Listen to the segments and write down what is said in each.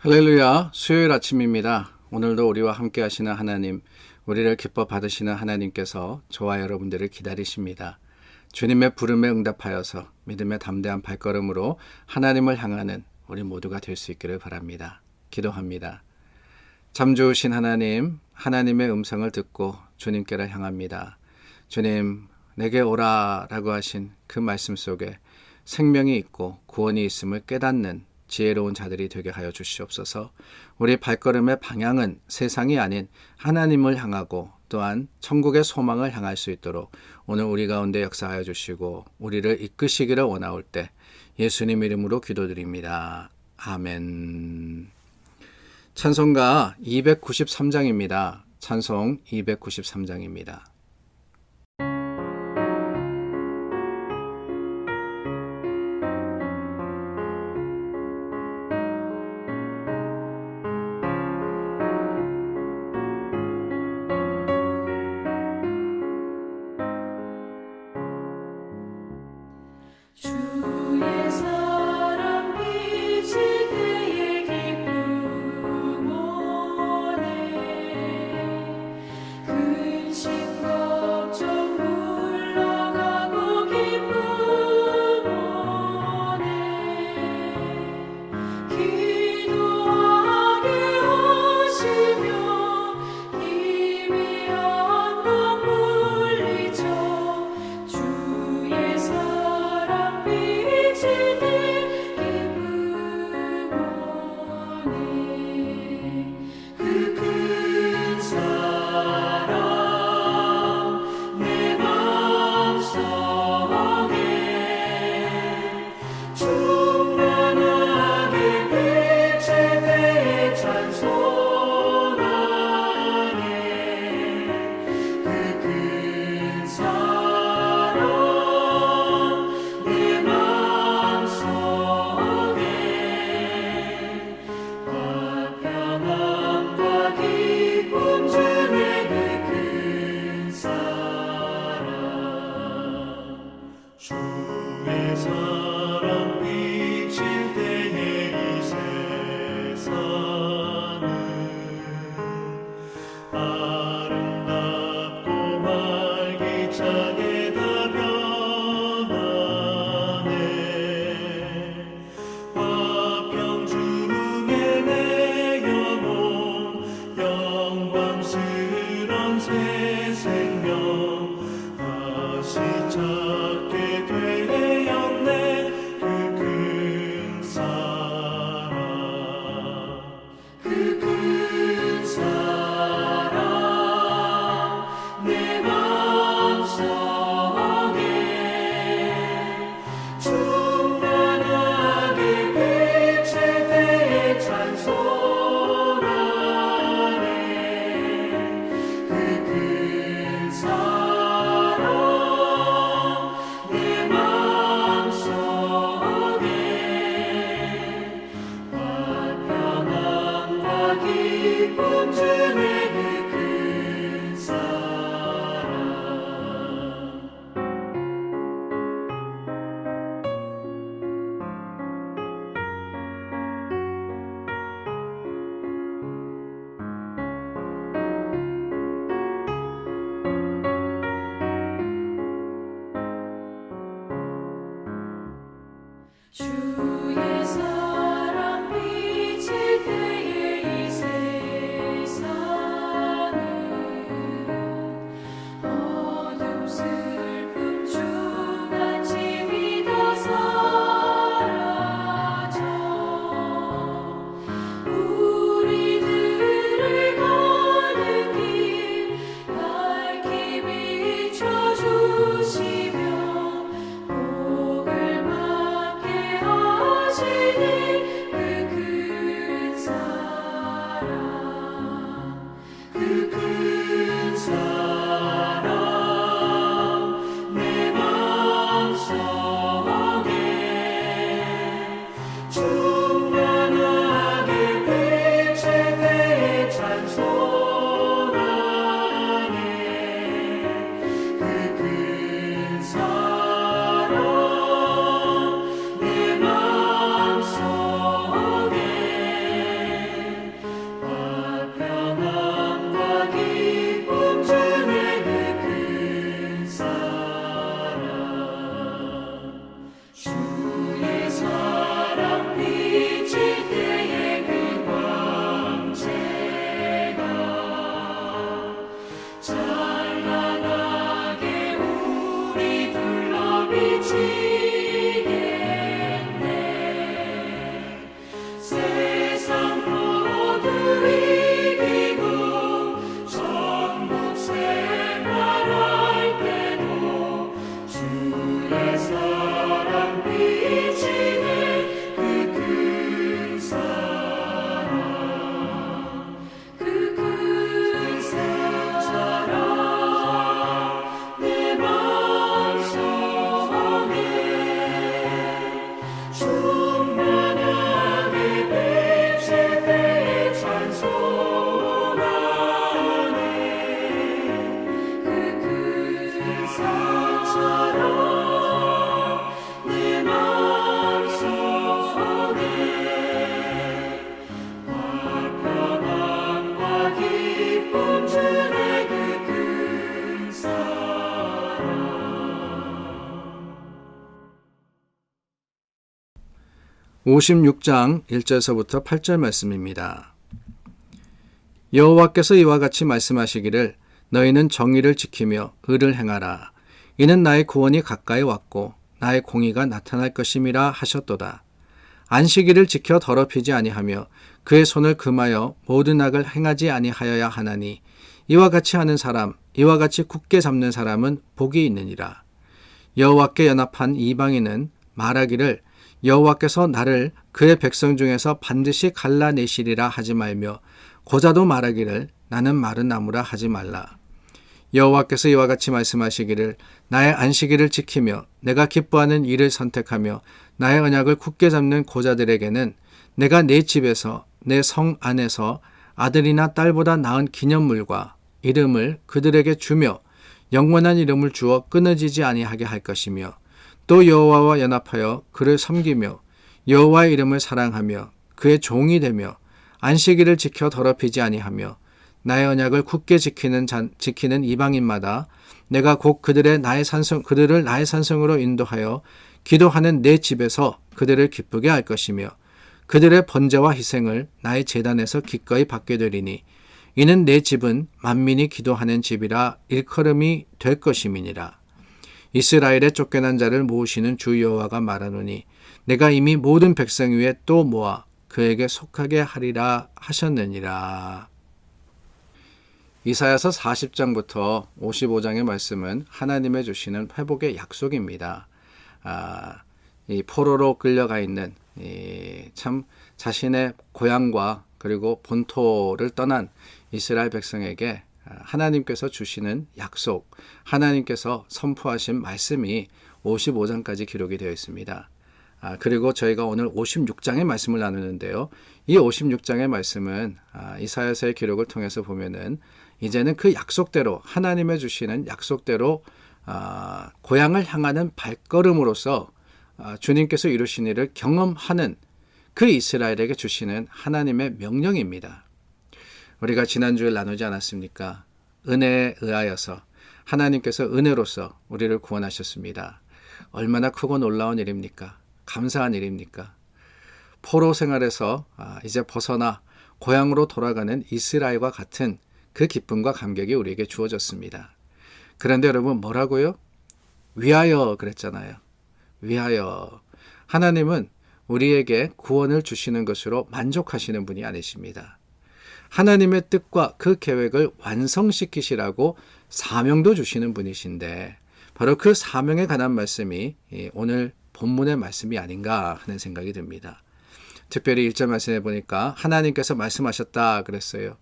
할렐루야, 수요일 아침입니다. 오늘도 우리와 함께 하시는 하나님, 우리를 기뻐 받으시는 하나님께서 저와 여러분들을 기다리십니다. 주님의 부름에 응답하여서 믿음의 담대한 발걸음으로 하나님을 향하는 우리 모두가 될 수 있기를 바랍니다. 기도합니다. 참 좋으신 하나님, 하나님의 음성을 듣고 주님께를 향합니다. 주님, 내게 오라 라고 하신 그 말씀 속에 생명이 있고 구원이 있음을 깨닫는 지혜로운 자들이 되게 하여 주시옵소서. 우리 발걸음의 방향은 세상이 아닌 하나님을 향하고 또한 천국의 소망을 향할 수 있도록 오늘 우리 가운데 역사하여 주시고 우리를 이끄시기를 원하올 때 예수님 이름으로 기도드립니다. 아멘. 찬송가 293장입니다. 찬송 293장입니다. 주의 사랑 비칠 때에 기쁨 오네 근심 걱정 물러가고 기쁨 오네 기도하게 하시며 힘이 영광 물리쳐 주의 사랑 비칠 때 기쁨 오네 그 큰 사랑 내 맘속에 충만하게 비칠 때에 찬송하네 그 큰 사랑 내 맘속에 화평함과 기쁨 주네 그 큰 사랑 주의 사랑 비칠 때에 이 세상은 아름답고 활기차게 다 변하네 화평 중에 내 영혼 영광스런 새 생명 다시 찾게 되었네 그 큰 사랑 그 큰 사랑 내 맘속에 충만하게 비칠 때에 찬송하네 그 큰 사랑 내 맘속에 화평함과 기쁨 주네 그 큰 사랑 주의 사랑 비칠 때에 이 세상은 어둠 슬픔 중한 짐이 다 사라져 우리들을 가는 길 밝히 비춰주시며 복을 받게 하시네 주의 사랑 비칠 때에 그 광채가 찬란하게 우리 둘러 비치겠네. 세상 모두 이기고 천국 생활할 때도 주의 사랑 비치네. 그 큰 사랑, 그 큰 사랑 내 마음속에 충만하게 비칠 때에 찬송하네. 그 큰 사랑 내 마음속에 평안과 기쁨 주네. 그 큰 사랑. 56장 1절서부터 8절 말씀입니다. 여호와께서 이와 같이 말씀하시기를 너희는 정의를 지키며 의를 행하라. 이는 나의 구원이 가까이 왔고 나의 공의가 나타날 것임이라 하셨도다. 안식일을 지켜 더럽히지 아니하며 그의 손을 금하여 모든 악을 행하지 아니하여야 하나니 이와 같이 하는 사람, 이와 같이 굳게 잡는 사람은 복이 있느니라. 여호와께 연합한 이방인은 말하기를 여호와께서 나를 그의 백성 중에서 반드시 갈라내시리라 하지 말며 고자도 말하기를 나는 마른 나무라 하지 말라. 여호와께서 이와 같이 말씀하시기를 나의 안식일을 지키며 내가 기뻐하는 일을 선택하며 나의 언약을 굳게 잡는 고자들에게는 내가 내 집에서 내 성 안에서 아들이나 딸보다 나은 기념물과 이름을 그들에게 주며 영원한 이름을 주어 끊어지지 아니하게 할 것이며 또 여호와와 연합하여 그를 섬기며 여호와의 이름을 사랑하며 그의 종이 되며 안식일을 지켜 더럽히지 아니하며 나의 언약을 굳게 지키는 이방인마다 내가 곧 그들을 나의 산성으로 인도하여 기도하는 내 집에서 그들을 기쁘게 할 것이며 그들의 번제와 희생을 나의 제단에서 기꺼이 받게 되리니 이는 내 집은 만민이 기도하는 집이라 일컬음이 될 것임이니라. 이스라엘의 쫓겨난 자를 모으시는 주 여호와가 말하노니 내가 이미 모든 백성 위에 또 모아 그에게 속하게 하리라 하셨느니라. 이사야서 40장부터 55장의 말씀은 하나님의 주시는 회복의 약속입니다. 이 포로로 끌려가 있는 참 자신의 고향과 그리고 본토를 떠난 이스라엘 백성에게 하나님께서 주시는 약속, 하나님께서 선포하신 말씀이 55장까지 기록이 되어 있습니다. 그리고 저희가 오늘 56장의 말씀을 나누는데요. 이 56장의 말씀은 이사야서의 기록을 통해서 보면은 이제는 그 약속대로 하나님의 주시는 약속대로 고향을 향하는 발걸음으로서 주님께서 이루신 일을 경험하는 그 이스라엘에게 주시는 하나님의 명령입니다. 우리가 지난주에 나누지 않았습니까? 은혜에 의하여서 하나님께서 은혜로서 우리를 구원하셨습니다. 얼마나 크고 놀라운 일입니까? 감사한 일입니까? 포로 생활에서 이제 벗어나 고향으로 돌아가는 이스라엘과 같은 그 기쁨과 감격이 우리에게 주어졌습니다. 그런데 여러분 뭐라고요? 위하여 그랬잖아요. 위하여. 하나님은 우리에게 구원을 주시는 것으로 만족하시는 분이 아니십니다. 하나님의 뜻과 그 계획을 완성시키시라고 사명도 주시는 분이신데 바로 그 사명에 관한 말씀이 오늘 본문의 말씀이 아닌가 하는 생각이 듭니다. 특별히 1절 말씀해 보니까 하나님께서 말씀하셨다 그랬어요.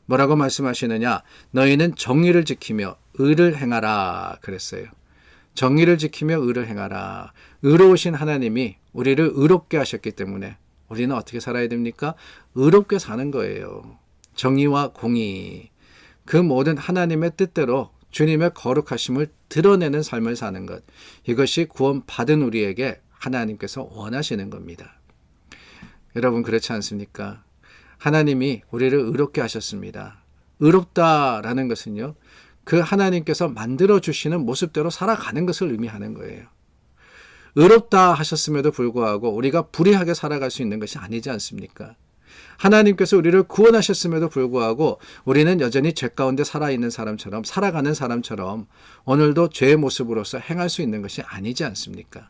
뭐라고 말씀하시느냐? 너희는 정의를 지키며 의를 행하라 그랬어요. 정의를 지키며 의를 행하라. 의로우신 하나님이 우리를 의롭게 하셨기 때문에 우리는 어떻게 살아야 됩니까? 의롭게 사는 거예요. 정의와 공의, 그 모든 하나님의 뜻대로 주님의 거룩하심을 드러내는 삶을 사는 것, 이것이 구원받은 우리에게 하나님께서 원하시는 겁니다. 여러분 그렇지 않습니까? 하나님이 우리를 의롭게 하셨습니다. 의롭다라는 것은요, 그 하나님께서 만들어주시는 모습대로 살아가는 것을 의미하는 거예요. 의롭다 하셨음에도 불구하고 우리가 불의하게 살아갈 수 있는 것이 아니지 않습니까? 하나님께서 우리를 구원하셨음에도 불구하고 우리는 여전히 죄 가운데 살아있는 사람처럼, 살아가는 사람처럼 오늘도 죄의 모습으로서 행할 수 있는 것이 아니지 않습니까?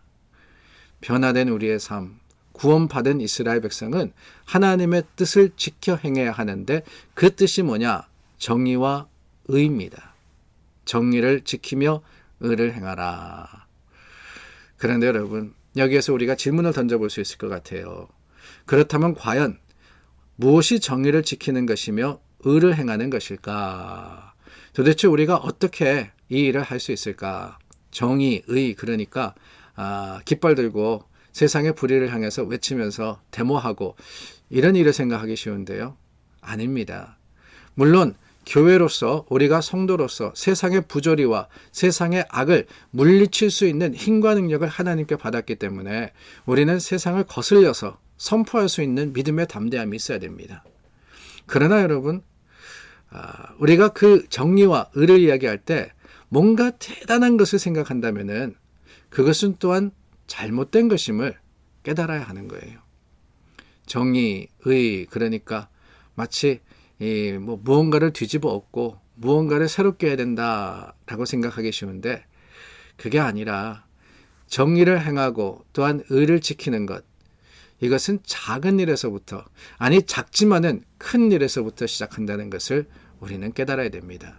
변화된 우리의 삶, 구원받은 이스라엘 백성은 하나님의 뜻을 지켜 행해야 하는데 그 뜻이 뭐냐? 정의와 의입니다. 정의를 지키며 의를 행하라. 그런데 여러분, 여기에서 우리가 질문을 던져볼 수 있을 것 같아요. 그렇다면 과연 무엇이 정의를 지키는 것이며 의를 행하는 것일까? 도대체 우리가 어떻게 이 일을 할 수 있을까? 정의, 의, 그러니까 깃발 들고 세상의 불의를 향해서 외치면서 데모하고 이런 일을 생각하기 쉬운데요. 아닙니다. 물론 교회로서 우리가 성도로서 세상의 부조리와 세상의 악을 물리칠 수 있는 힘과 능력을 하나님께 받았기 때문에 우리는 세상을 거슬려서 선포할 수 있는 믿음의 담대함이 있어야 됩니다. 그러나 여러분, 우리가 그 정의와 의를 이야기할 때 뭔가 대단한 것을 생각한다면은 그것은 또한 잘못된 것임을 깨달아야 하는 거예요. 정의, 의, 그러니까 마치 무언가를 뒤집어 엎고 무언가를 새롭게 해야 된다라고 생각하기 쉬운데 그게 아니라 정의를 행하고 또한 의를 지키는 것, 이것은 작은 일에서부터, 아니 작지만은 큰 일에서부터 시작한다는 것을 우리는 깨달아야 됩니다.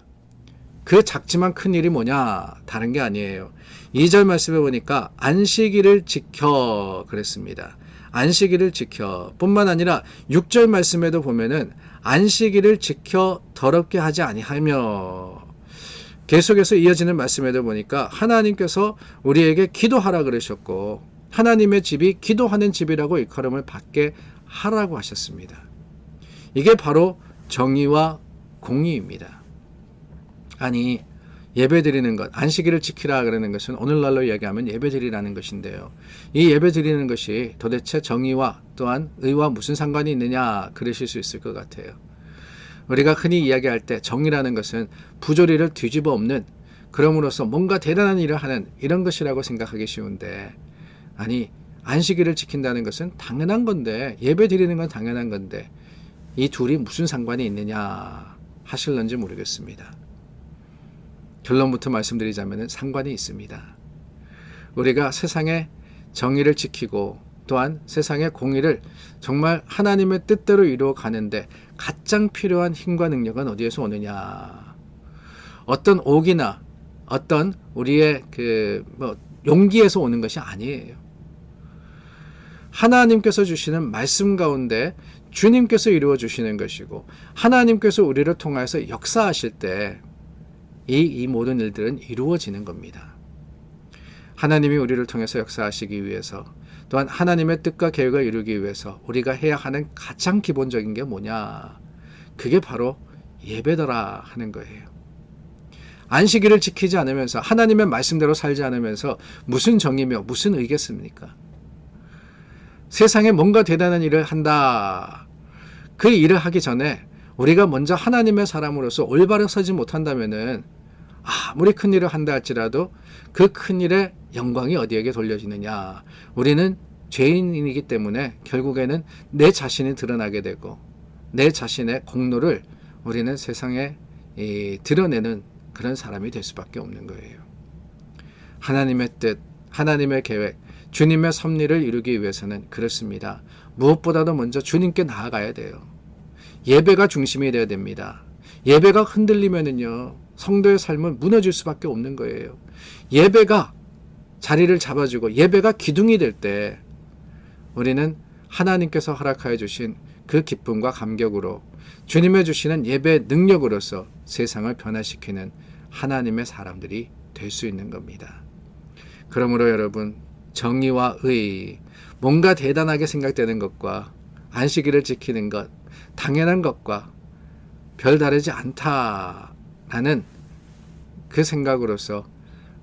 그 작지만 큰 일이 뭐냐? 다른 게 아니에요. 2절 말씀에 보니까 안식일을 지켜 그랬습니다. 안식일을 지켜 뿐만 아니라 6절 말씀에도 보면은 안식일을 지켜 더럽게 하지 아니하며, 계속해서 이어지는 말씀에도 보니까 하나님께서 우리에게 기도하라 그러셨고 하나님의 집이 기도하는 집이라고 일컬음을 받게 하라고 하셨습니다. 이게 바로 정의와 공의입니다. 아니, 예배드리는 것, 안식일을 지키라 그러는 것은 오늘날로 이야기하면 예배드리라는 것인데요. 이 예배드리는 것이 도대체 정의와 또한 의와 무슨 상관이 있느냐 그러실 수 있을 것 같아요. 우리가 흔히 이야기할 때 정의라는 것은 부조리를 뒤집어 엎는, 그럼으로써 뭔가 대단한 일을 하는 이런 것이라고 생각하기 쉬운데, 아니, 안식일을 지킨다는 것은 당연한 건데, 예배드리는 건 당연한 건데 이 둘이 무슨 상관이 있느냐 하실런지 모르겠습니다. 결론부터 말씀드리자면 상관이 있습니다. 우리가 세상의 정의를 지키고 또한 세상의 공의를 정말 하나님의 뜻대로 이루어 가는데 가장 필요한 힘과 능력은 어디에서 오느냐? 어떤 옥이나 어떤 우리의 용기에서 오는 것이 아니에요. 하나님께서 주시는 말씀 가운데 주님께서 이루어 주시는 것이고, 하나님께서 우리를 통해서 역사하실 때 이 모든 일들은 이루어지는 겁니다. 하나님이 우리를 통해서 역사하시기 위해서, 또한 하나님의 뜻과 계획을 이루기 위해서 우리가 해야 하는 가장 기본적인 게 뭐냐? 그게 바로 예배더라 하는 거예요. 안식일을 지키지 않으면서, 하나님의 말씀대로 살지 않으면서 무슨 정의며 무슨 의겠습니까? 세상에 뭔가 대단한 일을 한다. 그 일을 하기 전에 우리가 먼저 하나님의 사람으로서 올바로 서지 못한다면은 아무리 큰 일을 한다 할지라도 그 큰 일의 영광이 어디에게 돌려지느냐? 우리는 죄인이기 때문에 결국에는 내 자신이 드러나게 되고 내 자신의 공로를 우리는 세상에 드러내는 그런 사람이 될 수밖에 없는 거예요. 하나님의 뜻, 하나님의 계획, 주님의 섭리를 이루기 위해서는 그렇습니다. 무엇보다도 먼저 주님께 나아가야 돼요. 예배가 중심이 되어야 됩니다. 예배가 흔들리면은요, 성도의 삶은 무너질 수밖에 없는 거예요. 예배가 자리를 잡아주고 예배가 기둥이 될 때 우리는 하나님께서 허락하여 주신 그 기쁨과 감격으로 주님의 주시는 예배 능력으로서 세상을 변화시키는 하나님의 사람들이 될 수 있는 겁니다. 그러므로 여러분, 정의와 의, 뭔가 대단하게 생각되는 것과 안식일을 지키는 것, 당연한 것과 별다르지 않다라는 그 생각으로서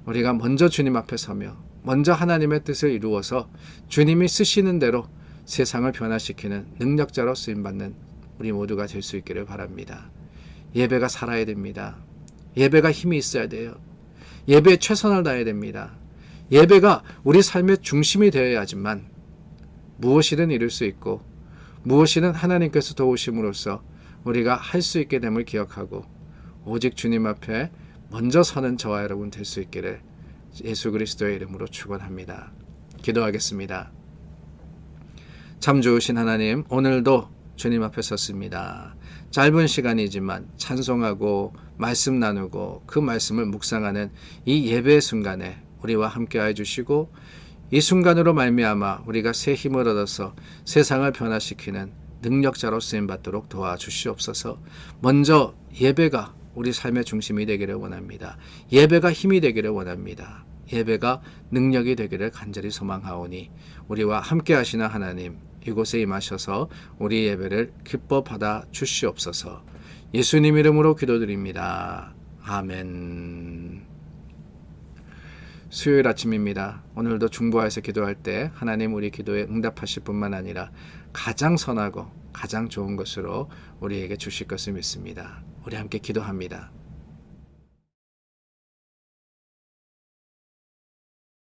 우리가 먼저 주님 앞에 서며 먼저 하나님의 뜻을 이루어서 주님이 쓰시는 대로 세상을 변화시키는 능력자로 쓰임받는 우리 모두가 될 수 있기를 바랍니다. 예배가 살아야 됩니다. 예배가 힘이 있어야 돼요. 예배에 최선을 다해야 됩니다. 예배가 우리 삶의 중심이 되어야지만 무엇이든 이룰 수 있고 무엇이든 하나님께서 도우심으로써 우리가 할 수 있게 됨을 기억하고 오직 주님 앞에 먼저 서는 저와 여러분 될 수 있기를 예수 그리스도의 이름으로 축원합니다. 기도하겠습니다. 참 좋으신 하나님, 오늘도 주님 앞에 섰습니다. 짧은 시간이지만 찬송하고 말씀 나누고 그 말씀을 묵상하는 이 예배의 순간에 우리와 함께해 주시고 이 순간으로 말미암아 우리가 새 힘을 얻어서 세상을 변화시키는 능력자로 쓰임받도록 도와주시옵소서. 먼저 예배가 우리 삶의 중심이 되기를 원합니다. 예배가 힘이 되기를 원합니다. 예배가 능력이 되기를 간절히 소망하오니 우리와 함께 하시는 하나님, 이곳에 임하셔서 우리 예배를 기뻐 받아 주시옵소서. 예수님 이름으로 기도드립니다. 아멘. 수요일 아침입니다. 오늘도 중보하여서 기도할 때 하나님 우리 기도에 응답하실 뿐만 아니라 가장 선하고 가장 좋은 것으로 우리에게 주실 것을 믿습니다. 우리 함께 기도합니다.